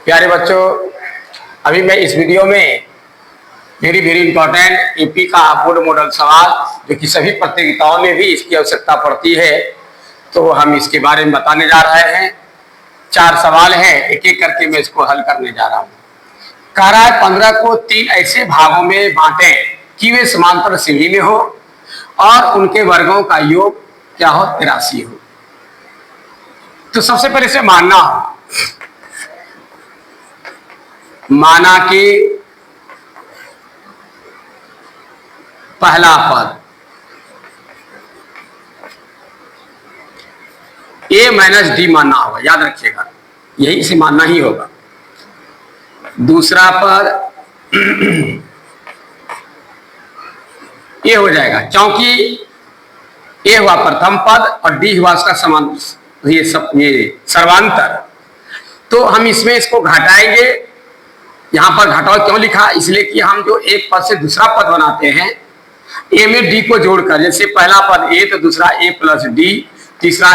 प्यारे बच्चों, अभी मैं इस वीडियो में वेरी वेरी इंपॉर्टेंट ईपी का बोर्ड मॉडल सवाल जो कि सभी प्रतियोगिताओं में भी इसकी आवश्यकता पड़ती है, तो हम इसके बारे में बताने जा रहे हैं। 4 सवाल हैं, एक एक करके मैं इसको हल करने जा रहा हूँ। कह रहा है 15 को 3 ऐसे भागों में बांटे कि वे समांतर श्रेणी में हो और उनके वर्गों का योग क्या हो, 83 हो। तो सबसे पहले इसे मानना हो, माना कि पहला पद a माइनस डी मानना होगा, याद रखिएगा, यही इसे मानना ही होगा। दूसरा पद a हो जाएगा, क्योंकि a हुआ प्रथम पद और d हुआ उसका समान, ये सर्वांतर। तो हम इसमें इसको घटाएंगे। यहां पर घटाओ क्यों लिखा, इसलिए कि हम जो एक पद से दूसरा पद बनाते हैं a में d को जोड़कर, जैसे पहला पद a तो दूसरा a प्लस डी, तीसरा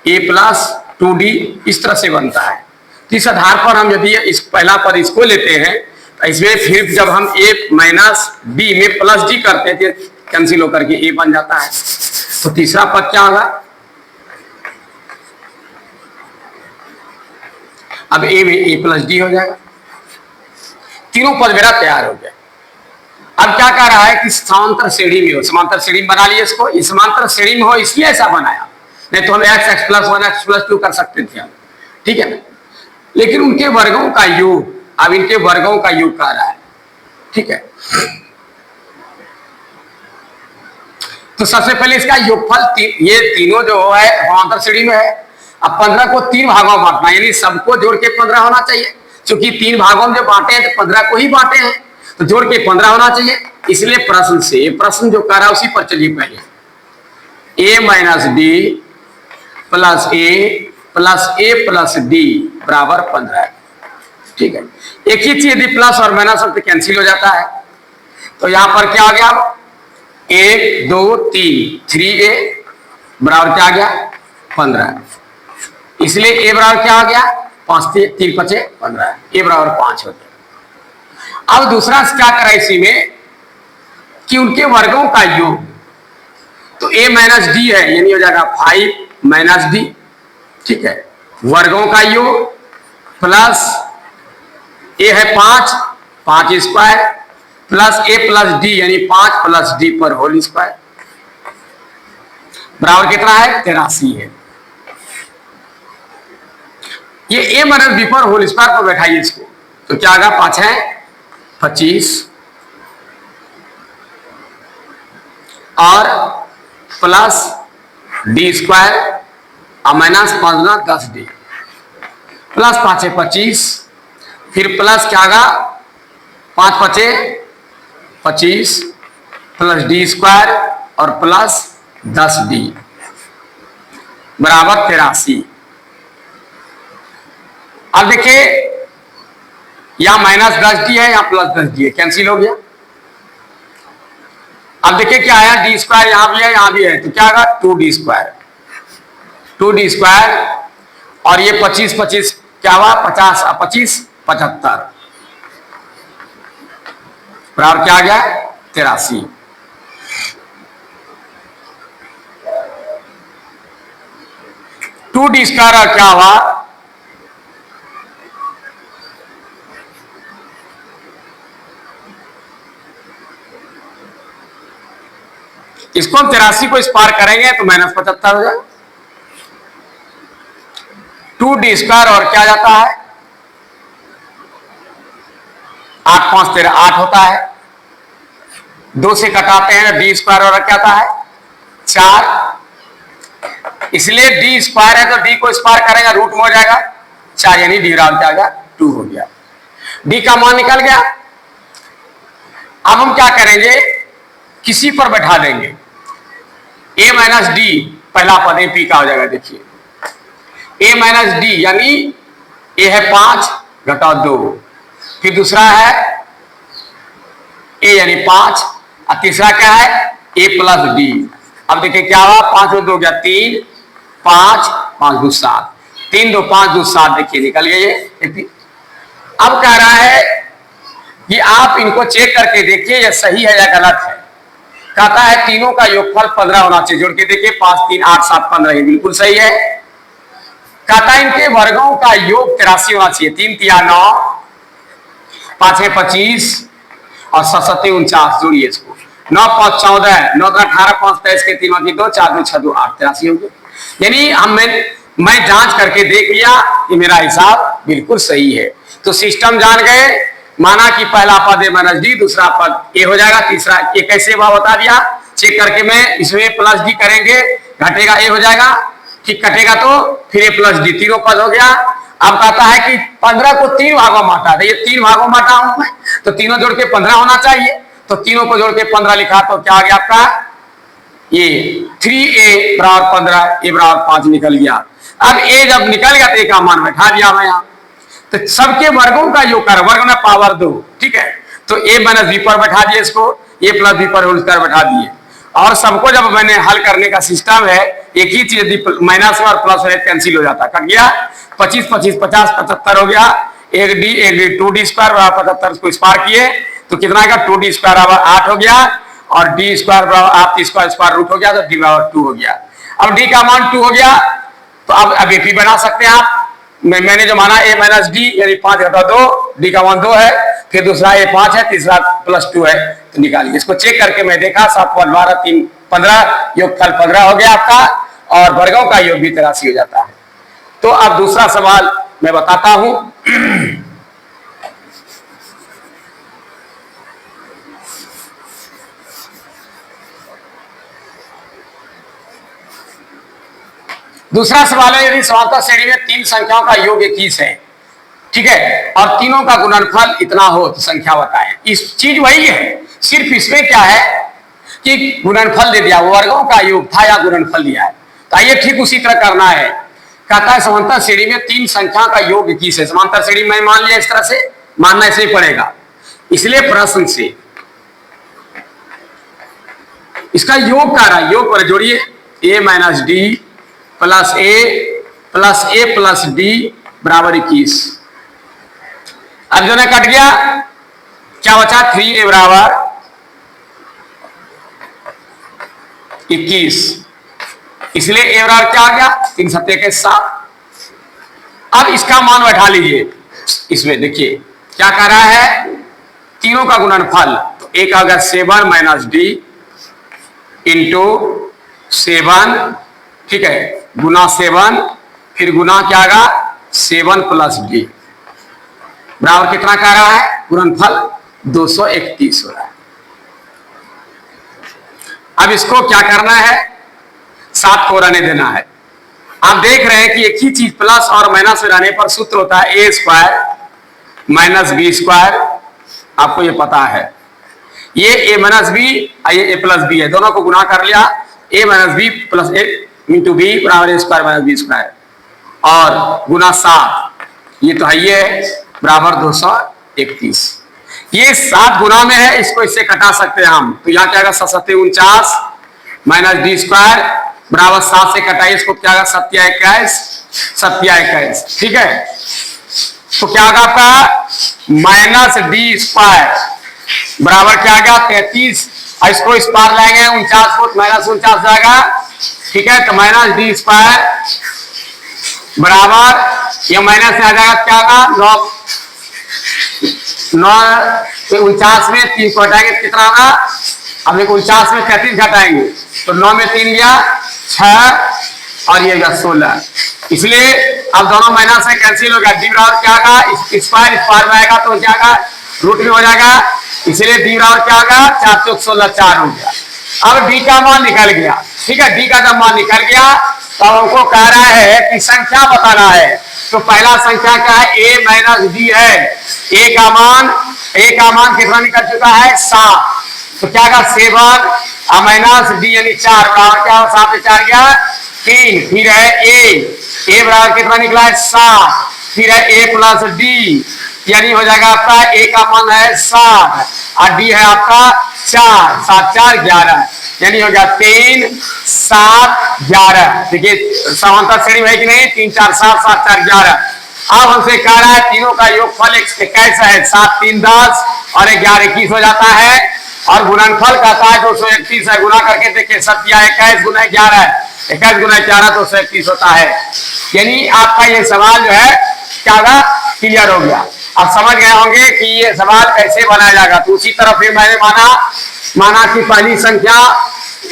a प्लस 2d, इस तरह से बनता है। तो इस आधार पर हम यदि इस पहला पद इसको लेते हैं तो इसमें फिर जब हम a माइनस b में प्लस d करते हैं तो कैंसिल होकर के a बन जाता है। तो तीसरा पद क्या होगा, अब a में a प्लस डी हो जाएगा। तीनों पद मेरा तैयार हो गया। अब क्या कह रहा है कि समांतर श्रेणी में हो, समांतर श्रेणी बना लिए इसको, इस समांतर श्रेणी में हो इसलिए ऐसा बनाया, नहीं तो हम x प्लस 1 x प्लस 2 कर सकते थे हम, ठीक है ना। लेकिन उनके वर्गों का योग, अब इनके वर्गों का योग कह रहा है, ठीक है। तो सबसे पहले इसका योगफल ये तीनों जो है समांतर श्रेणी में है। अब 15 को 3 भागों में बांटना, यानी सबको जोड़ के 15 होना चाहिए, क्योंकि 3 भागों में जो बांटे हैं तो 15 को ही बांटे हैं, तो जोड़ के 15 होना चाहिए। इसलिए प्रश्न जो कर रहा है उसी पर चलिए। पहले a minus D plus A plus D बराबर 15, ठीक है। एक ही चीज यदि प्लस और माइनस तो कैंसिल हो जाता है। तो यहां पर क्या आ गया, 1 2 3 3a बराबर क्या आ गया, 15। इसलिए a बराबर क्या आ गया, 5 3 5 15, a बराबर 5 हो गया। अब दूसरा क्या करा इसी में कि उनके वर्गों का योग, तो a माइनस डी है, यानी हो जाएगा 5 माइनस डी, ठीक है। वर्गों का योग प्लस a है 5 square plus a plus D, यानी 5 प्लस डी पर होल स्क्वायर बराबर कितना है, 83 है। ये a माइनस डी पर होल स्क्वायर पर बैठाइए इसको, तो क्या आएगा, 5 है 25 और प्लस डी स्क्वायर और माइनस 5 10 डी, प्लस 5 है 25, फिर प्लस क्या आएगा, 5 5 25 प्लस डी स्क्वायर और प्लस 10 डी बराबर 83। अब देखिए यहां माइनस 10 डी है, यहां प्लस 10 डी है, कैंसिल हो गया। अब देखिए क्या आया, डी स्क्वायर यहां भी है यहां भी है, तो क्या आएगा 2d स्क्वायर, 2d स्क्वायर और ये 25 25 क्या हुआ, 50 और 25 75 बराबर क्या आ गया, 83। टू डी स्क्वायर और क्या हुआ, इसको हम 83 को इस पार करेंगे तो माइनस 75 हो जाएगा। 2d स्क्वायर और क्या जाता है, 8 5 13 8 होता है, 2 से कटाते हैं, डी स्क्वायर और क्या आता है 4, इसलिए डी स्क्वायर है तो डी को स्क्वायर करेगा रूट में हो जाएगा 4, यानी डी बराबर क्या आ गया, 2 हो गया। डी का मान निकल गया। अब हम क्या करेंगे, किसी पर बैठा देंगे, a माइनस डी पहला पद ए पी का हो जाएगा। देखिए a माइनस डी यानी a है 5 घटाओ 2, फिर दूसरा है a यानी 5 और तीसरा क्या है a प्लस डी। अब देखिए क्या हुआ, 5 और 2 हो गया 3, 5 5 2 7, 3 2 5 2 7, देखिए निकल गए ये। अब कह रहा है कि आप इनको चेक करके देखिए ये सही है या गलत है। कहता है तीनों का योगफल 15 होना चाहिए। जोड़ के देखिए 5 3 8 7 15, ये बिल्कुल सही है। कहता है इनके वर्गों का योग 83 होना चाहिए। 3 3 9, 5 6 25 और 7 7 49। जोड़िए इसको 9 5 14, 9 18, 5 23 के 3 की 2, 4 2 6 2 8, 83 हो गए। यानी मैं जांच करके देख लिया कि मेरा हिसाब बिल्कुल सही है। तो सिस्टम जान गए, माना कि पहला पद ए माइनस डी, दूसरा पद ए हो जाएगा, तीसरा ए कैसे हुआ बता दिया। चेक करके मैं इसमें प्लस डी करेंगे, घटेगा ए हो जाएगा, ठीक कटेगा तो फिर ए प्लस डी, तीनों पद हो गया। अब कहता है कि 15 को 3 भागों में बांटा, ये 3 भागों में बांटा हूं मैं, तो तीनों जोड़ के 15 होना चाहिए। तो तीनों को जोड़ के 15 लिखा तो क्या आ गया आपका, ये 3a बराबर 15, ए बराबर 5 निकल गया। अब ए जब निकल गया तो ए का मान बैठा दिया मैं यहाँ। तो सबके वर्गों का योग कर, वर्ग में पावर 2, ठीक है। तो ए माइनस बी पर बैठा दिए इसको, ए प्लस बी पर होल स्क्वायर बैठा दिए। और सबको जब मैंने हल करने का सिस्टम है, एक ही चीज यदि माइनस और प्लस है कैंसिल हो जाता, कट गया। 25 25 50 75 हो गया। एक डी 2d स्क्वायर बराबर 75, को स्क्वायर किए तो कितना आएगा, 2d स्क्वायर बराबर 8 हो गया, और डी स्क्वायर बराबर 8 स्क्वायर रूट हो गया, तो डी बराबर 2 हो गया। अब डी का मान 2 हो गया, तो अब एपी बना सकते हैं आप। मैंने जो माना ए माइनस डी यानी 5 घटा 2, डी का मान 2 है, फिर दूसरा ए 5 है, तीसरा प्लस 2 है, तो निकालिए। इसको चेक करके मैं देखा 7 5 12 3 15, योगफल 15 हो गया आपका, और वर्गों का योग भी 83 हो जाता है। तो अब दूसरा सवाल मैं बताता हूं। दूसरा सवाल है, यदि समांतर श्रेणी में 3 संख्याओं का योग 21 है, ठीक है, और तीनों का गुणनफल इतना हो तो संख्या बताएं। इस चीज वही है, सिर्फ इसमें क्या है कि गुणनफल दे दिया, वर्गों का योग था या गुणनफल दिया है। तो आइए ठीक उसी तरह करना है। कहता है समांतर श्रेणी में 3 संख्या का योग 21 है। समांतर श्रेणी में मान लिया, इस तरह से मानना ऐसे ही पड़ेगा, इसलिए प्रश्न से इसका योग कर रहा है। योग पर जोड़िए, ए माइनस डी प्लस ए प्लस डी बराबर 21। अब जो ना कट गया, क्या बचा, 3a बराबर 21, इसलिए ए बराबर क्या आ गया, 3 7 के 7। अब इसका मान बैठा लीजिए, इसमें देखिए क्या कर रहा है, तीनों का गुणनफल, तो एक आ गया 7 माइनस डी इंटू 7, ठीक है, गुना 7, फिर गुना क्या आएगा 7 प्लस डी बराबर कितना कह रहा है, गुणनफल 231 हो रहा है। अब इसको क्या करना है, 7 को रहने देना है। आप देख रहे हैं कि एक ही चीज प्लस और माइनस में रहने पर सूत्र होता है ए स्क्वायर माइनस बी स्क्वायर, आपको ये पता है। ये ए माइनस बी, ये ए प्लस बी है, दोनों को गुना कर लिया, ए माइनस बी प्लस ए इंटू बी बराबर ए स्क्वायर माइनस बी स्क्वायर, और गुना 7, ये तो है ये बराबर 231। ये 7 गुना में है, इसको इससे कटा सकते हैं हम, तो यहाँ क्या आएगा 7 7 49 माइनस डी स्क्वायर बराबर 7 से कटाइए, इसको क्या आएगा 7 21, ठीक है। तो क्या आएगा आपका माइनस डी स्क्वायर बराबर क्या आ गया 33, और इसको इस पार लाएंगे 49 को, माइनस 49 जाएगा, ठीक है। तो माइनस डी स्क्वायर बराबर ये माइनस में आ जाएगा क्या आएगा 9 49 में 3 को हटाएंगे कितना होगा, अब 49 में 33 घटाएंगे तो 9 में 3 गया 6 और ये गया 16, इसलिए अब दोनों माइनस से कैंसिल हो गया। डी बराबर क्या आएगा, स्क्वायर इस पार में आएगा तो क्या आएगा रूट में हो जाएगा, इसलिए डी बराबर क्या आएगा 4 4 16 4 हो गया। अब डी का मान निकल गया, ठीक है। डी का जब मान निकल गया तो हमको कह रहा है कि संख्या बताना है। तो पहला संख्या क्या है, ए माइनस डी है। ए का मान कितना निकल चुका है 7, तो क्या का 7 माइनस डी यानी 4 बराबर क्या हो 7 से 4 गया 3, फिर है ए बराबर कितना निकला है 7, फिर है ए प्लस डी यानी हो जाएगा आपका ए का मान है 7 और डी है आपका 4, 7 4 11 यानी हो गया 3 7 11। देखिए समांतर श्रेणी है कि नहीं, 3 4 7 7 4 11, अब हमसे कह रहा है तीनों का योगफल कैसा है, 7 3 10 और 11 21 हो जाता है। और गुणनफल कहता है 231 है। गुना करके देखिए, 21 गुना 11 है, 21 गुना 11 231 होता है। यानी आपका ये सवाल जो है क्या होगा, क्लियर हो गया। अब समझ गए होंगे कि ये सवाल कैसे बनाया जाएगा। तो उसी तरह फिर मैंने माना कि पहली संख्या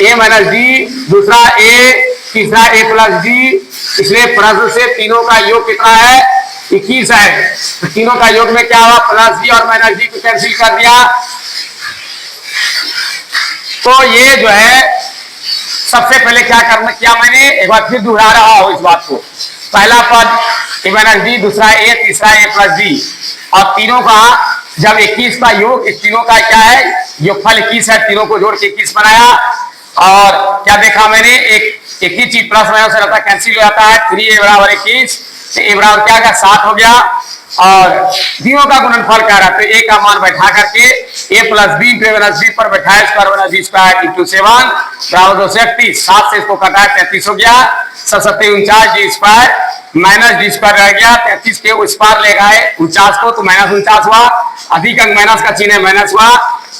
a माइनस डी, दूसरा a, तीसरा a प्लस डी। इसलिए प्रश्न से तीनों का योग कितना है, 21 है। तो तीनों का योग में क्या हुआ, प्लस डी और माइनस डी को कैंसिल कर दिया। तो ये जो है सबसे पहले क्या करना किया मैंने, एक बार फिर दोहरा रहा हूं इस बात को। पहला पद a माइनस डी, दूसरा a, तीसरा a प्लस डी। और तीनों का जब 21 का योग, इस तीनों का क्या है, योगफल 21 है। तीनों को जोड़ के 21 बनाया। और क्या देखा मैंने, एक ही चीज प्लस माइनस रहता है, कैंसिल हो जाता है। 3a बराबर 21, a बराबर क्या 7 हो गया। और तीनों का गुणनफल क्या रहा, तो a का मान बैठा करके a plus B into minus B पर बैठाया, square minus B square into 7 बराबर 231। 7 से इसको कटा 33 हो गया। 7 49 D square minus D square रह गया। 33 के उस पार ले गए 49 को, तो माइनस 49 हुआ। अधिक अंक माइनस का चिन्ह माइनस हुआ,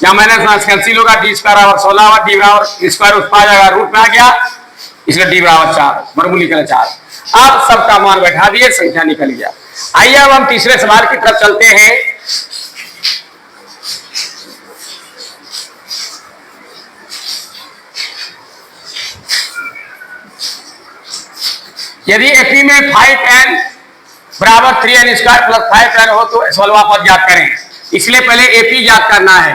या माइनस माइनस कैंसिल होगा। डी स्क्वायर बराबर 16 हुआ, डी बराबर स्क्वायर उस पार जाएगा, रूट में आ गया, इसलिए डी बराबर 4, वर्गमूल निकला 4। अब सबका मान बैठा दिए, संख्या निकल गया। आइए अब हम तीसरे सवाल की तरफ चलते हैं। यदि एपी में 5n बराबर 3n स्क्वायर प्लस 5n हो तो 16वां पद ज्ञात करें। इसलिए पहले एपी ज्ञात करना है।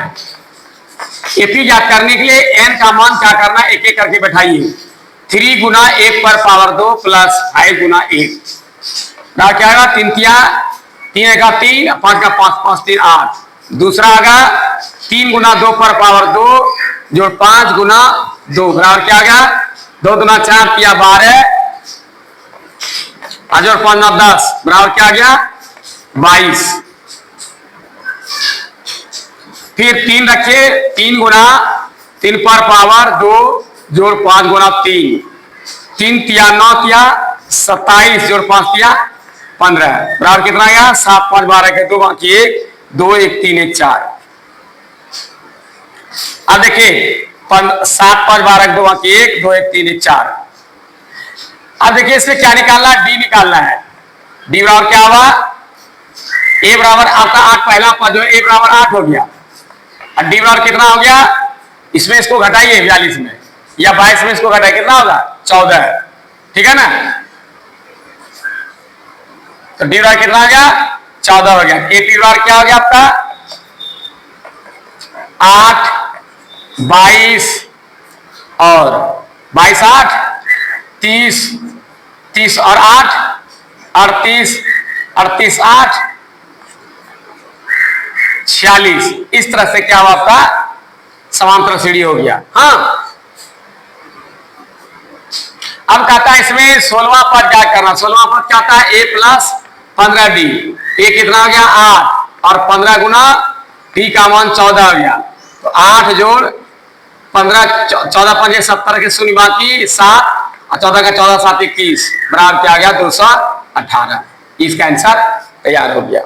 एपी ज्ञात करने के लिए n का मान क्या करना है, एक एक करके बैठाइए। 3 गुना 1 पर पावर 2 प्लस 5 गुना 1 क्या आएगा, 3 तिया 3 का 3, 5 का 5, 5 3 8। दूसरा आएगा 3 गुना 2 पर पावर 2 जो 5 गुना 2 बराबर क्या आ गया, 2 गुना 4 तिया 12 और 5 गुना 10 बराबर क्या आ गया 22। फिर 3 रखे, 3 गुना 3 पर पावर 2 जोड़ 5 गुना 3, 3 तिया 9 तिया 27 जोड़ 5 तिया 15 बराबर कितना गया 7 5 12 के 2 बाकी 1 2 1 3 1 4। अब देखिए 7 5 12 के 2 बाकी 1 2 1 3 1 4। अब देखिए इसमें क्या निकालना है, डी निकालना है। डी बराबर क्या हुआ, ए बराबर आपका 8 पहला पद जो ए बराबर 8 हो गया। और डी बराबर कितना हो गया, इसमें इसको घटाइए 42 में या 22 में इसको घटाइए, कितना होगा 14 है, ठीक है ना। तो डी बराबर कितना हो गया 14 हो गया। ए पी बराबर क्या हो गया आपका 8 22 और 22 8 30 30 और 8 38 38 8 46। इस तरह से क्या हुआ आपका समांतर सीढ़ी हो गया। हाँ अब कहता है इसमें 16वां पद क्या करना, 16वां पद क्या था a प्लस 15 डी। ए कितना हो गया 8 और 15 गुना डी का मान 14 हो गया। तो 8 जोड़ 15 14 5 70 के शून्य बाकी 7 और 14 का 14 7 21 बराबर क्या आ गया 218। इसका आंसर तैयार हो गया।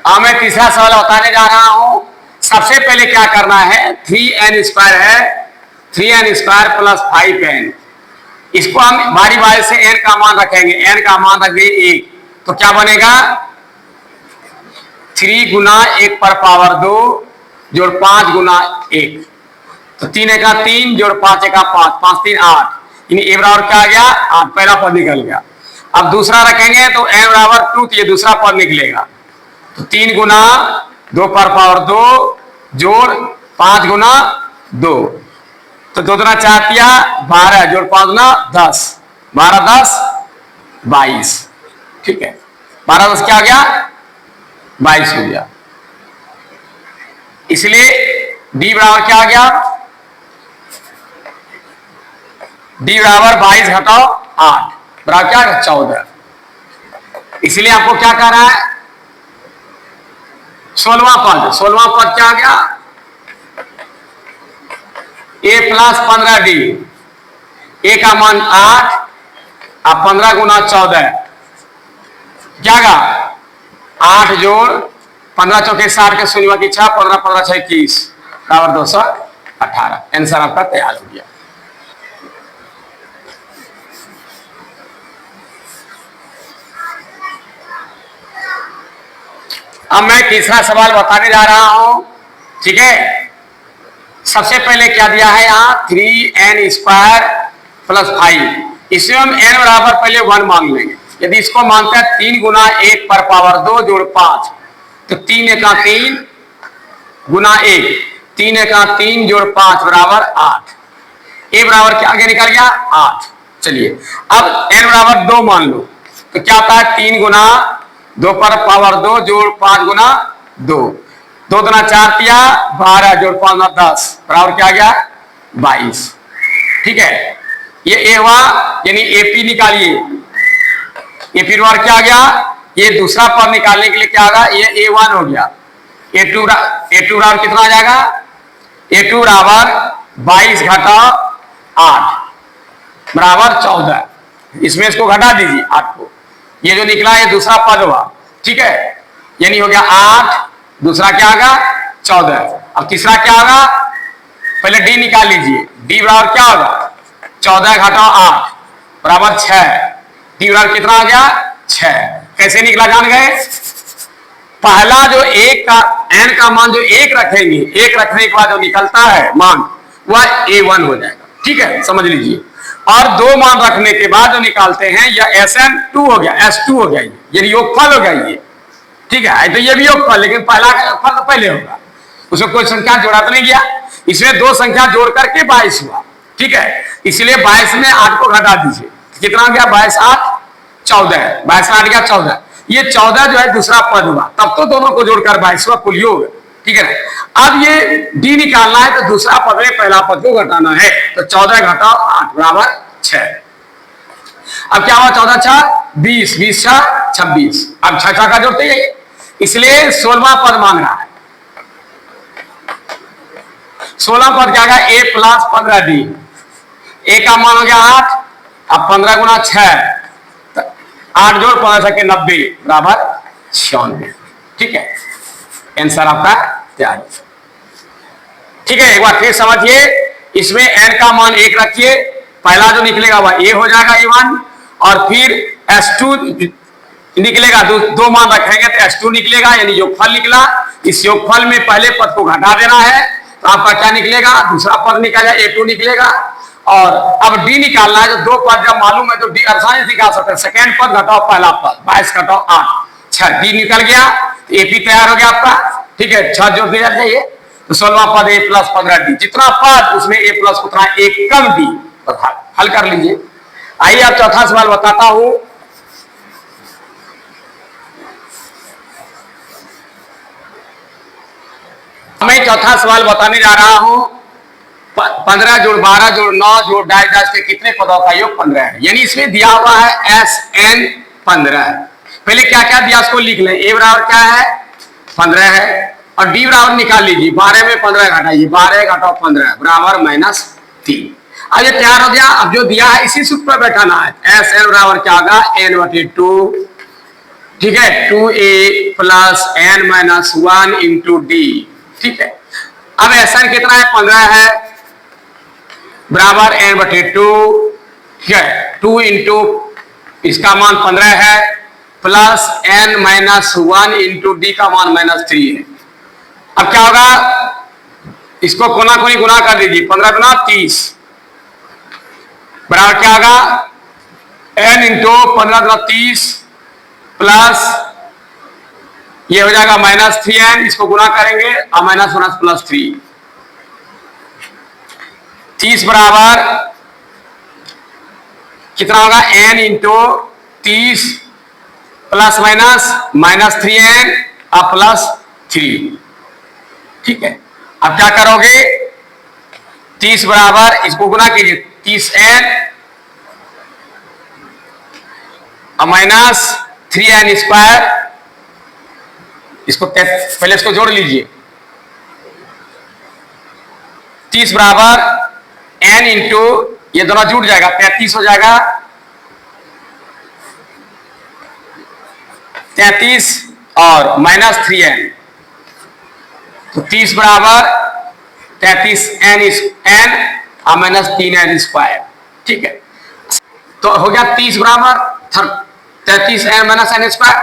अब मैं तीसरा सवाल बताने जा रहा हूं। सबसे पहले क्या करना है, 3n स्क्वायर है, 3n स्क्वायर प्लस 5n। इसको हम बारी बारी से n का मान रखेंगे। n का मान रख दिए 1, तो क्या बनेगा 3 गुना 1 पर पावर 2 जोड़ 5 गुना 1। तो 3 का 3 जोड़ 5 का 5, 5 3 8, ए बराबर क्या आ गया 8, पहला पद निकल गया। अब दूसरा रखेंगे तो n बराबर 2, ये दूसरा पद निकलेगा। तो 3 गुना 2 पर पावर 2 जोड़ 5 गुना 2, तो 2 दुना 4 तिया 12 जोड़ 5 गुना 10, 12 10 22, ठीक है। 12 10 क्या आ गया 22 हो गया। इसलिए डी बराबर क्या आ गया, डी बराबर 22 घटाओ 8 बराबर क्या है 14। इसलिए आपको क्या कह रहा है 16वां पद क्या आ गया ए प्लस 15d, ए का मान 8 अब 15 गुना 14 क्या गा 8 जोड़ 15 चौके 60 के शून्य की 6 15 15 6 21 बराबर 218। आंसर आपका तैयार हो गया। अब मैं तीसरा सवाल बताने जा रहा हूं, ठीक है। सबसे पहले क्या दिया है यहाँ 3n² प्लस 5। इसमें हम n बराबर पहले 1 मान लेंगे। यदि इसको मानते हैं 3 गुना 1 पर पावर 2 जोड़ 5 तो 3 एका 3 गुना 1 3 एका 3 जोड़ 5 बराबर 8। ए बराबर क्या आगे निकल गया 8। चलिए अब n बराबर 2 मान लो तो क्या आता है 3 गुना 2 पर पावर 2 जोड़ 5 गुना 2 2 गुना 4 किया 12 जोड़ 5 गुना 10 बराबर क्या आ गया 22। ठीक है ये ए हुआ यानी एपी निकालिए। एपी बराबर क्या आ गया ये दूसरा पद निकालने के लिए क्या होगा ये A1 हो गया। A2 बराबर कितना आ जाएगा A2 बराबर 22 घटा 8 बराबर 14। इसमें इसको घटा दीजिए 8 को ये जो निकला ये दूसरा पद हुआ। ठीक है यानी हो गया 8 दूसरा क्या होगा 14। अब तीसरा क्या होगा पहले डी निकाल लीजिए। डी बराबर क्या होगा 14 घटाओ 8 बराबर 6। डी बराबर कितना आ गया 6। कैसे निकला जान गए पहला जो एक का n का मान जो एक रखेंगे एक रखने के बाद जो निकलता है मान वह A1 हो जाएगा। ठीक है समझ लीजिए और 2 मान रखने के बाद जो निकालते हैं यह SN2 हो गया S2 हो गया यानी योगफल हो गया ये। ठीक है तो ये भी योगफल लेकिन पहला का योगफल तो पहले होगा उसमें कोई संख्या जोड़ा तो नहीं गया। इसमें 2 संख्या जोड़ करके 22 हुआ। ठीक है इसलिए 22 में 8 को घटा दीजिए कितना हो गया 22 8 14 22 8 गया 14। ये 14 जो है दूसरा पद हुआ तब तो दोनों को जोड़कर 22वां कुल योग। ठीक है अब ये डी निकालना है तो दूसरा पद में पहला पद को घटाना है तो 14 घटाओ 8 बराबर 6। अब क्या हुआ 14 6 20 20 6 26। अब 6 का जोड़ते हैं इसलिए 16वां पद मांग रहा है। 16 पद क्या होगा A प्लस 15D। ए का मान हो गया 8 अब 15 गुना 6 8 जोड़ 15 के 90 बराबर 96। ठीक है आंसर आपका तैयार। ठीक है एक बार फिर समझिए इसमें n का मान 1 रखिए पहला जो निकलेगा वह A हो जाएगा A1 और फिर S2 निकलेगा 2 मान रखेंगे तो S2 निकलेगा यानी योगफल निकला। इस योगफल में पहले पद को घटा देना है तो आपका क्या निकलेगा दूसरा पद निकलेगा A2 निकलेगा। और अब डी निकालना है तो 2 पद जब मालूम है तो डी आसानी से निकाल सकते हैं। सेकेंड पद घटाओ पहला पद 22 घटाओ 8 6 डी निकल गया एपी तैयार हो गया आपका। ठीक है 6 जोड़ दिया जाइए तो 16वां पद A प्लस 15D जितना पद उसमें A प्लस उतना एक कम डी हल कर लीजिए। आइए अब चौथा सवाल बताता हूं। मैं चौथा सवाल बताने जा रहा हूं 15 जोड़ 12 जोड़ 9 जोड़ 2.5 के कितने पदों का योग 15 है। यानी इसमें दिया हुआ है SN 15। पहले क्या क्या दिया उसको लिख लें। ए बराबर क्या है 15 है और डी बराबर निकाल लीजिए 12 में 15 घटाइए 12 घटाओ 15 बराबर -3। अब ये तैयार हो गया। अब जो दिया है इसी सूत्र पर बैठाना है। SN बराबर क्या होगा n/2। ठीक है 2a plus n-1 into D. ठीक है अब SN कितना है 15 है बराबर n/2। ठीक है 2 इंटू इसका मान 15 है प्लस n-1 इंटू डी का मान -3 है। अब क्या होगा इसको कोना कोनी गुना कर दीजिए 15 गुना 30 बराबर क्या होगा n इंटू 15 गुना 30 प्लस ये हो जाएगा -3n इसको गुना करेंगे और -1 प्लस 3 30 बराबर कितना होगा n इंटू 30 प्लस -3n और प्लस 3। ठीक है अब क्या करोगे 30 बराबर इसको गुना कीजिए 30n और -3n स्क्वायर इसको पहले इसको जोड़ लीजिए 30 बराबर n इंटू ये दोनों जुड़ जाएगा 33 हो जाएगा 33 और माइनस 3n तो 30 बराबर 33 n और माइनस 3n स्क्वायर। ठीक है, तो हो गया 30 बराबर 33 n माइनस n स्क्वायर।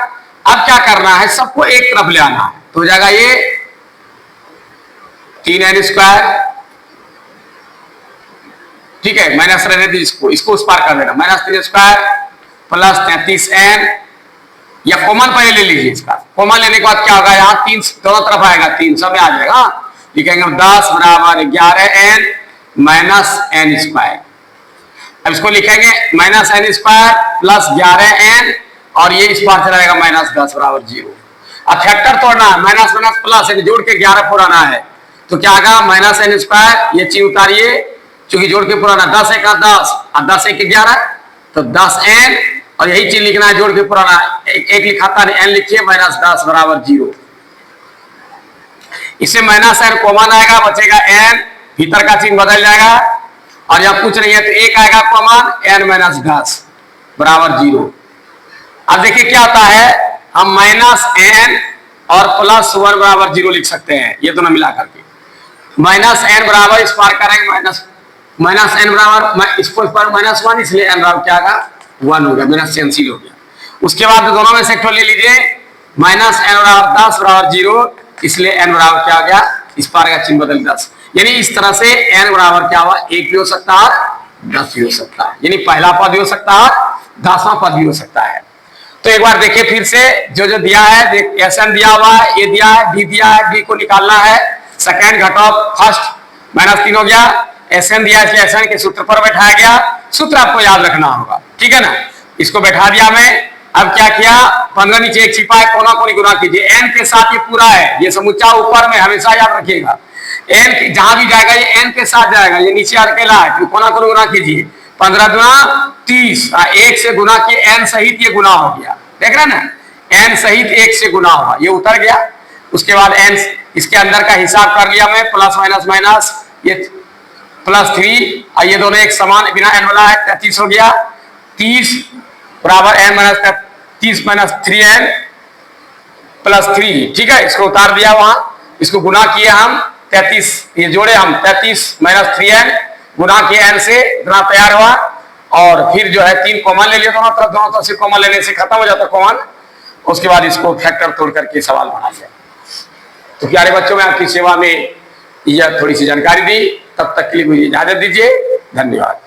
अब क्या करना है, सबको एक तरफ ले आना है, तो हो जाएगा ये 3n स्क्वायर। ठीक है, माइनस रहने दी, इसको उस पार कर देना, माइनस 3 स्क्वायर प्लस 33n, या कॉमन पहले ले लीजिए। इसका कॉमन लेने के बाद क्या होगा, यहाँ 3 दोनों तरफ आएगा, 3 सब में आ जाएगा। लिखेंगे 10 बराबर 11n माइनस n स्क्वायर। अब इसको लिखेंगे minus n square plus 11n और ये इस पार चला जाएगा माइनस 10 बराबर 0। अब फैक्टर तोड़ना है, माइनस माइनस प्लस जोड़ के 11 पुराना है, तो क्या आएगा माइनस n स्क्वायर, ये चीज उतारिए क्योंकि जोड़ के पुराना 10 एक 10 और 10 एक 11 तो 10n, और यही चीज लिखना है जोड़ के पुराना, एक लिखा था n लिखिए माइनस 10 बराबर 0। इससे माइनस n कॉमन आएगा, बचेगा n, भीतर का चिन्ह बदल जाएगा और जब कुछ नहीं है तो एक आएगा कॉमन, n माइनस 10 बराबर 0। अब देखिए क्या होता है, हम माइनस n और प्लस 1 बराबर 0 लिख सकते हैं, ये दोनों मिला करके माइनस n बराबर इस पार करेंगे माइनस n बराबर इस पर माइनस 1, इसलिए n बराबर क्या आएगा 1 हो गया, माइनस कैंसिल हो गया। उसके बाद दोनों में से ले लीजिए, माइनस n बराबर 10 बराबर 0, इसलिए n बराबर क्या हो गया, इस पार का चिन्ह बदल 10। यानी इस तरह से n बराबर क्या हुआ, 1 भी हो सकता है 10 भी हो सकता है, यानी पहला पद भी हो सकता है 10वां पद भी हो सकता है। तो एक बार देखिए फिर से, जो जो दिया है, एसएन दिया हुआ है, ए दिया है, डी दिया है, डी को निकालना है, सेकेंड घटाओ फर्स्ट माइनस 3 हो गया, एसएन दिया है, एसएन के सूत्र पर बैठाया गया, सूत्र आपको याद रखना होगा। ठीक है ना, इसको बैठा दिया मैं। अब क्या किया, 15 नीचे एक छिपा है, कोना कोनी गुना कीजिए, एन के साथ ये पूरा है, ये समुच्चा ऊपर में हमेशा याद रखिएगा, एन जहां भी जाएगा ये एन के साथ जाएगा, ये नीचे अकेला है, तो कोना कोनी गुना कीजिए, 15 दुना 30, 1 से गुना किए, एन सहित ये गुना हो गया, देख रहे ना, एन सहित 1 से गुना हुआ, ये उतर गया। उसके बाद एन, इसके अंदर का हिसाब कर लिया मैं, प्लस माइनस माइनस, ये प्लस 3 और ये दोनों एक समान बिना एन वाला है, 33 हो गया, 30 बराबर N minus 30 minus 3n plus 3। ठीक है, इसको उतार दिया वहां, इसको गुना किए हम 33, ये जोड़े हम 33 माइनस 3n गुना किए n से, इतना तैयार हुआ। और फिर जो है 3 कॉमन ले लिया, दोनों तरफ से कॉमन लेने से खत्म हो जाता कॉमन। उसके बाद इसको फैक्टर तोड़ करके सवाल बना लिया। तो प्यारे बच्चों, मैं आपकी सेवा में यह थोड़ी सी जानकारी दी, तब तक के लिए मुझे इजाजत दीजिए, धन्यवाद।